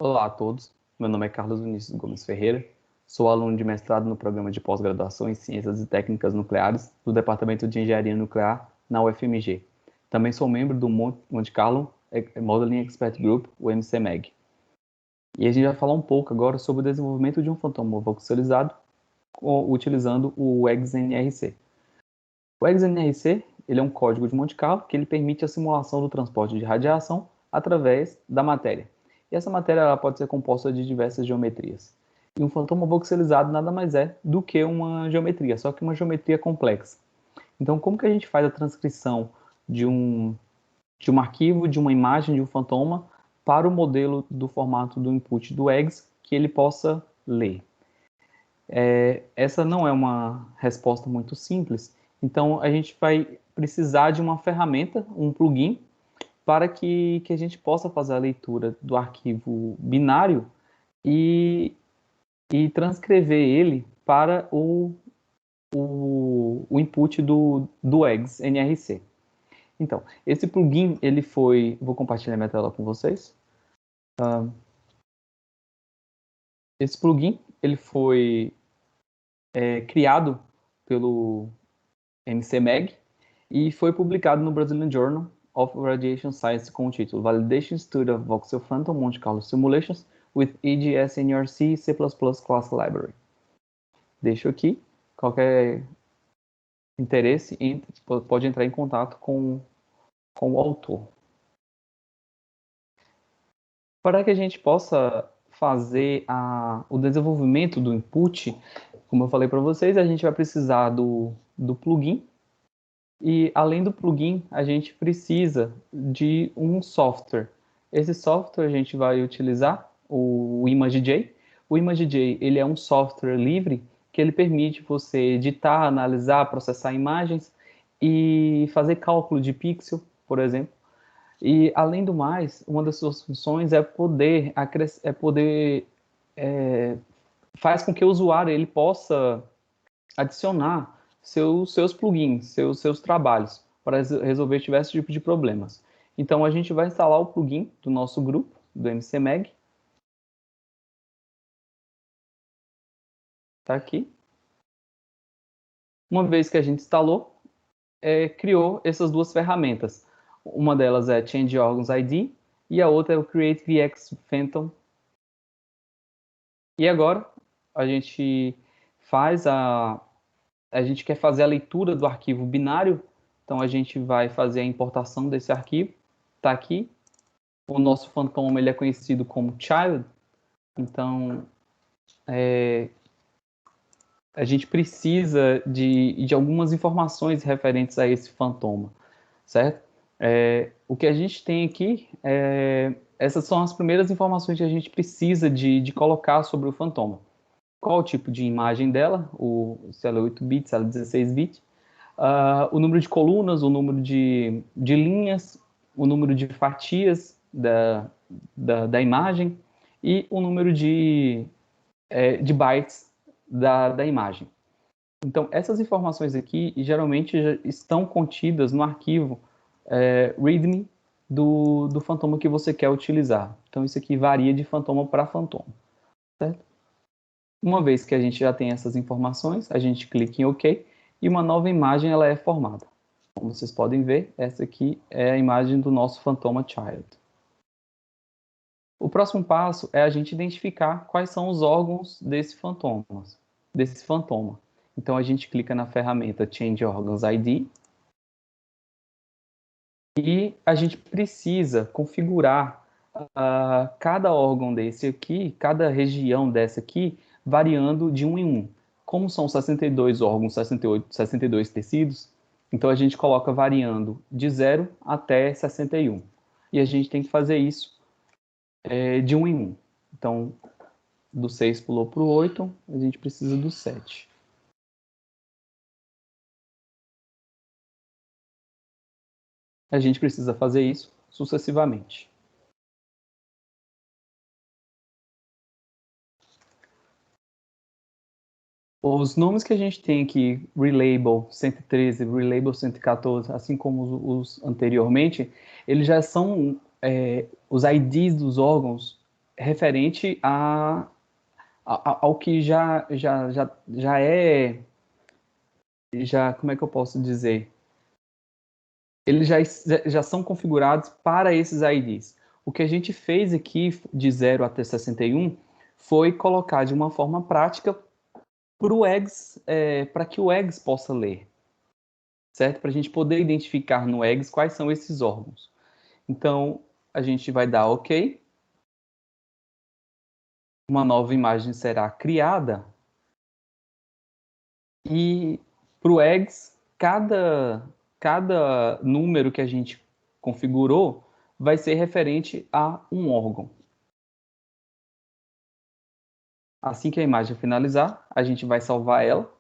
Olá a todos, meu nome é Carlos Vinícius Gomes Ferreira, sou aluno de mestrado no programa de pós-graduação em Ciências e Técnicas Nucleares do Departamento de Engenharia Nuclear na UFMG. Também sou membro do Monte Carlo Modeling Expert Group, o MCMEG. E a gente vai falar um pouco agora sobre o desenvolvimento de um fantoma voxelizado utilizando o EGS-NRC. O EGS-NRC ele é um código de Monte Carlo que ele permite a simulação do transporte de radiação através da matéria. E essa matéria ela pode ser composta de diversas geometrias. E um fantoma voxelizado nada mais é do que uma geometria, só que uma geometria complexa. Então, como que a gente faz a transcrição de um arquivo, de uma imagem de um fantoma para o modelo do formato do input do EGS que ele possa ler? Essa não é uma resposta muito simples, então a gente vai precisar de uma ferramenta, um plugin, para que a gente possa fazer a leitura do arquivo binário e transcrever ele para o input do EGS NRC. Então, esse plugin, ele foi... Vou compartilhar minha tela com vocês. Esse plugin, ele foi criado pelo MCMEG e foi publicado no Brazilian Journal of Radiation Science com o título Validation Study of Voxel Phantom Monte Carlo Simulations with EGS NRC C++ Class Library. Deixo aqui. Qualquer interesse pode entrar em contato com o autor. Para que a gente possa fazer o desenvolvimento do input, como eu falei para vocês, a gente vai precisar do plugin. E, além do plugin, a gente precisa de um software. Esse software a gente vai utilizar o ImageJ. O ImageJ ele é um software livre que ele permite você editar, analisar, processar imagens e fazer cálculo de pixel, por exemplo. E, além do mais, uma das suas funções é poder faz com que o usuário ele possa adicionar seus plugins, seus trabalhos, para resolver diversos tipos de problemas. Então, a gente vai instalar o plugin do nosso grupo, do MCMEG. Está aqui. Uma vez que a gente instalou, criou essas duas ferramentas. Uma delas é Change Organs ID e a outra é o Create VX Phantom. E agora, a gente quer fazer a leitura do arquivo binário, então a gente vai fazer a importação desse arquivo, está aqui. O nosso fantoma ele é conhecido como child, então a gente precisa de algumas informações referentes a esse fantoma, certo? O que a gente tem aqui, essas são as primeiras informações que a gente precisa de colocar sobre o fantoma. Qual o tipo de imagem dela, se ela é 8 bits, se ela é 16 bits, o número de colunas, o número de linhas, o número de fatias da imagem e o número de bytes da imagem. Então, essas informações aqui geralmente já estão contidas no arquivo README do fantoma que você quer utilizar. Então, isso aqui varia de fantoma para fantoma, certo? Uma vez que a gente já tem essas informações, a gente clica em OK e uma nova imagem ela é formada. Como vocês podem ver, essa aqui é a imagem do nosso fantoma child. O próximo passo é a gente identificar quais são os órgãos desse fantoma. Então a gente clica na ferramenta Change Organs ID e a gente precisa configurar cada órgão desse aqui, cada região dessa aqui, variando de 1 em 1. Como são 62 órgãos, 62 tecidos, então a gente coloca variando de 0 até 61. E a gente tem que fazer isso de 1 em 1. Então, do 6 pulou para o 8, a gente precisa do 7. A gente precisa fazer isso sucessivamente. Os nomes que a gente tem aqui, Relabel 113, Relabel 114, assim como os anteriormente, eles já são os IDs dos órgãos referente ao que já é, como é que eu posso dizer? Eles já são configurados para esses IDs. O que a gente fez aqui, de 0 até 61, foi colocar de uma forma prática para o eggs, para que o eggs possa ler, certo? Para a gente poder identificar no eggs quais são esses órgãos. Então, a gente vai dar OK. Uma nova imagem será criada. E para o eggs, cada número que a gente configurou vai ser referente a um órgão. Assim que a imagem finalizar, a gente vai salvar ela.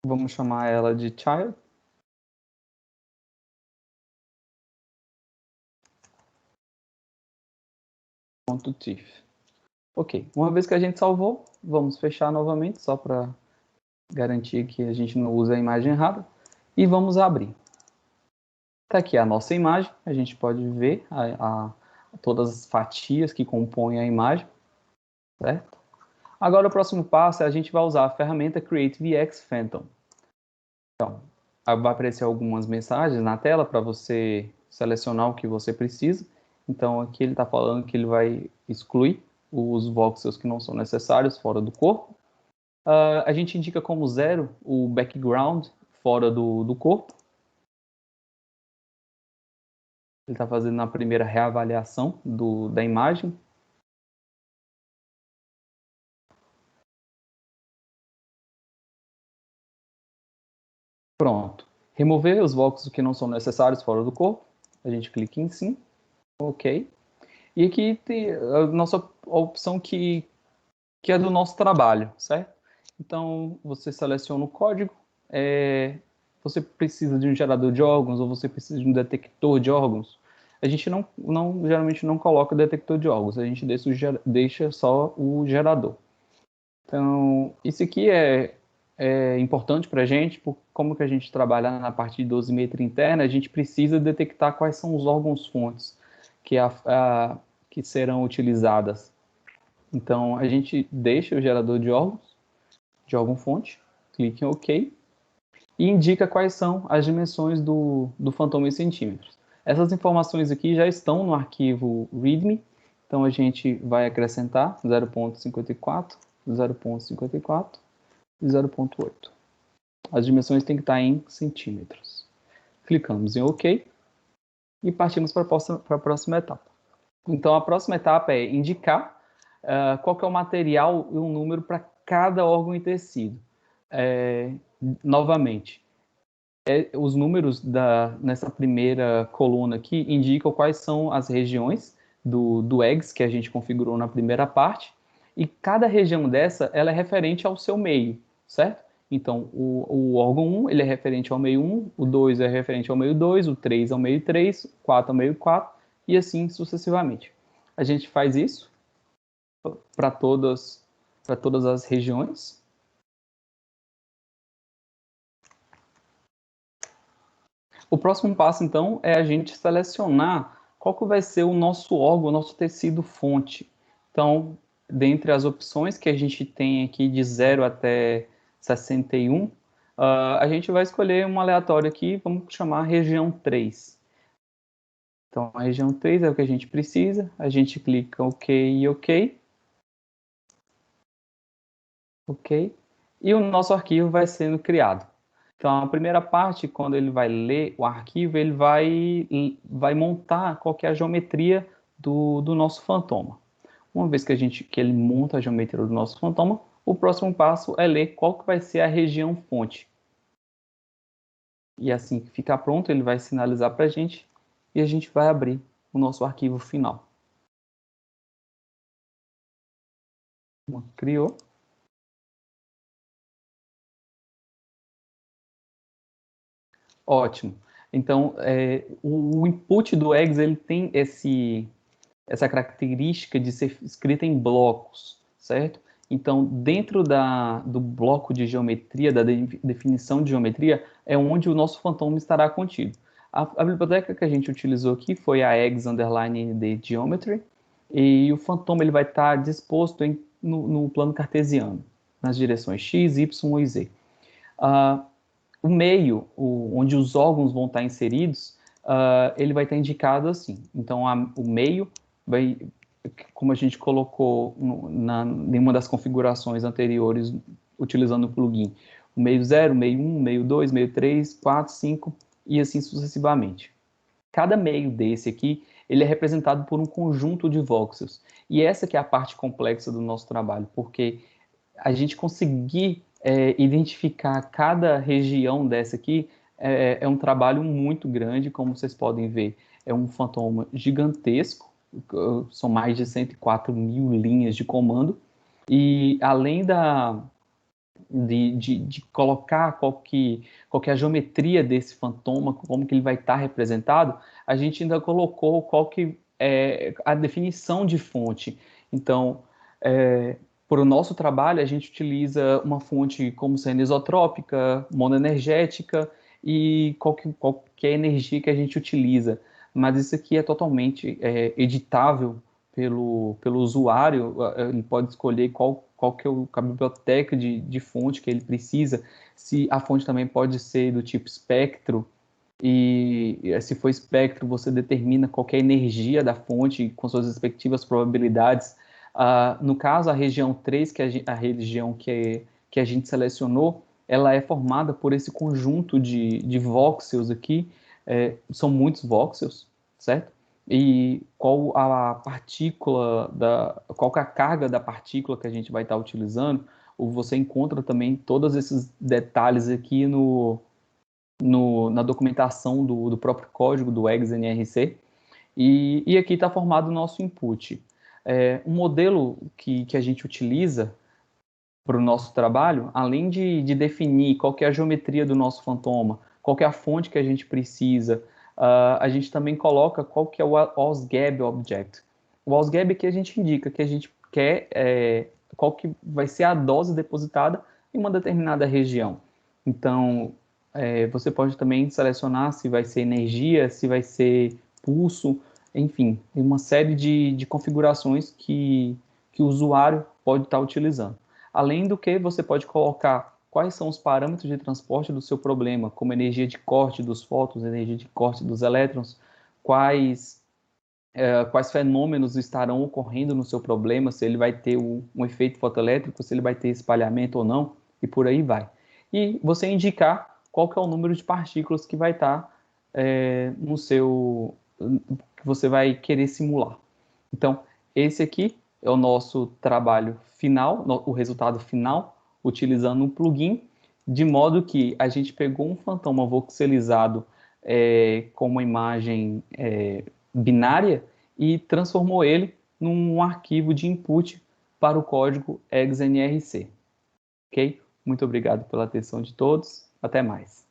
Vamos chamar ela de child. .tif. Ok, uma vez que a gente salvou, vamos fechar novamente, só para garantir que a gente não usa a imagem errada. E vamos abrir. Está aqui a nossa imagem, a gente pode ver todas as fatias que compõem a imagem, certo? Agora o próximo passo é a gente vai usar a ferramenta Create VX Phantom. Então, vai aparecer algumas mensagens na tela para você selecionar o que você precisa. Então aqui ele está falando que ele vai excluir os voxels que não são necessários fora do corpo. A gente indica como 0 o background fora do corpo. Ele está fazendo a primeira reavaliação da imagem. Pronto. Remover os voxels que não são necessários fora do corpo. A gente clica em sim. Ok. E aqui tem a nossa opção que é do nosso trabalho, certo? Então, você seleciona o código. Você precisa de um gerador de órgãos ou você precisa de um detector de órgãos. A gente geralmente não coloca detector de órgãos, a gente deixa só o gerador. Então, isso aqui é importante para a gente, porque como que a gente trabalha na parte de dosimetria interna, a gente precisa detectar quais são os órgãos-fontes que serão utilizadas. Então, a gente deixa o gerador de órgão-fonte, clique em OK, e indica quais são as dimensões do fantoma em centímetros. Essas informações aqui já estão no arquivo README, então a gente vai acrescentar 0.54, 0.54 e 0.8. As dimensões têm que estar em centímetros. Clicamos em OK e partimos para a próxima etapa. Então, a próxima etapa é indicar qual que é o material e um número para cada órgão e tecido. Novamente, os números nessa primeira coluna aqui indicam quais são as regiões do eggs que a gente configurou na primeira parte, e cada região dessa ela é referente ao seu meio, certo? Então, o órgão 1 ele é referente ao meio 1, o 2 é referente ao meio 2, o 3 ao meio 3, o 4 ao meio 4, e assim sucessivamente. A gente faz isso para todas as regiões. O próximo passo, então, é a gente selecionar qual que vai ser o nosso órgão, o nosso tecido fonte. Então, dentre as opções que a gente tem aqui de 0 até 61, a gente vai escolher um aleatório aqui, vamos chamar região 3. Então, a região 3 é o que a gente precisa, a gente clica OK e OK. OK. E o nosso arquivo vai sendo criado. Então, a primeira parte, quando ele vai ler o arquivo, ele vai montar qual que é a geometria do nosso fantoma. Uma vez que ele monta a geometria do nosso fantoma, o próximo passo é ler qual que vai ser a região fonte. E assim que ficar pronto, ele vai sinalizar para a gente e a gente vai abrir o nosso arquivo final. Criou. Ótimo. Então, o input do eggs ele tem essa característica de ser escrita em blocos, certo? Então, dentro do bloco de geometria, da definição de geometria, é onde o nosso fantoma estará contido. A biblioteca que a gente utilizou aqui foi a Eggs_ND Geometry, e o fantoma ele vai estar disposto no plano cartesiano, nas direções x, y e z. O meio, onde os órgãos vão estar inseridos, ele vai estar indicado assim. Então, o meio vai, como a gente colocou em uma das configurações anteriores, utilizando o plugin, o meio 0, meio 1, meio 2, meio 3, 4, 5 e assim sucessivamente. Cada meio desse aqui, ele é representado por um conjunto de voxels. E essa que é a parte complexa do nosso trabalho, porque a gente conseguir identificar cada região dessa aqui é um trabalho muito grande, como vocês podem ver. É um fantoma gigantesco, são mais de 104 mil linhas de comando, e além de colocar qual que é a geometria desse fantoma, como que ele vai estar representado, a gente ainda colocou qual que é a definição de fonte. Então, para o nosso trabalho, a gente utiliza uma fonte como sendo isotrópica, monoenergética e qual que é a energia que a gente utiliza. Mas isso aqui é totalmente editável pelo usuário. Ele pode escolher qual que é a biblioteca de fonte que ele precisa, se a fonte também pode ser do tipo espectro, e se for espectro, você determina qual que é a energia da fonte com suas respectivas probabilidades. No caso, a região 3, que é a região que a gente selecionou, ela é formada por esse conjunto de voxels aqui, são muitos voxels, certo? E qual a partícula, qual que é a carga da partícula que a gente vai estar utilizando, ou você encontra também todos esses detalhes aqui na documentação do próprio código do EGGS-NRC, e aqui está formado o nosso input. Um modelo que a gente utiliza para o nosso trabalho, além de definir qual que é a geometria do nosso fantoma, qual que é a fonte que a gente precisa, a gente também coloca qual que é o OSGAB Object. O OSGAB que a gente indica que a gente quer qual que vai ser a dose depositada em uma determinada região. Então, você pode também selecionar se vai ser energia, se vai ser pulso, enfim, tem uma série de configurações que o usuário pode estar utilizando. Além do que, você pode colocar quais são os parâmetros de transporte do seu problema, como energia de corte dos fótons, energia de corte dos elétrons, quais fenômenos estarão ocorrendo no seu problema, se ele vai ter um efeito fotoelétrico, se ele vai ter espalhamento ou não, e por aí vai. E você indicar qual que é o número de partículas que vai estar no seu, que você vai querer simular. Então, esse aqui é o nosso trabalho final, o resultado final, utilizando um plugin, de modo que a gente pegou um fantoma voxelizado com uma imagem binária e transformou ele num arquivo de input para o código EGGS-NRC. Ok? Muito obrigado pela atenção de todos. Até mais.